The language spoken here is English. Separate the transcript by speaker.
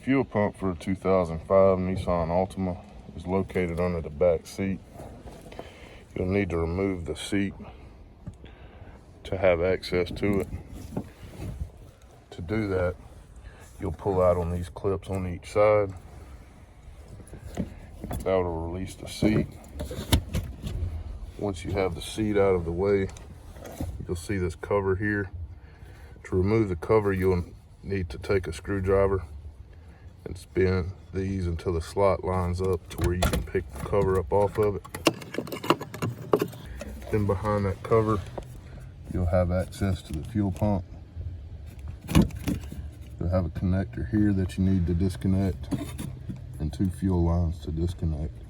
Speaker 1: fuel pump for a 2005 Nissan Altima is located under the back seat. You'll need to remove the seat to have access to it. To do that, you'll pull out on these clips on each side. That will release the seat. Once you have the seat out of the way, you'll see this cover here. To remove the cover, you'll need to take a screwdriver and spin these until the slot lines up to where you can pick the cover up off of it. Then behind that cover, you'll have access to the fuel pump. You'll have a connector here that you need to disconnect and two fuel lines to disconnect.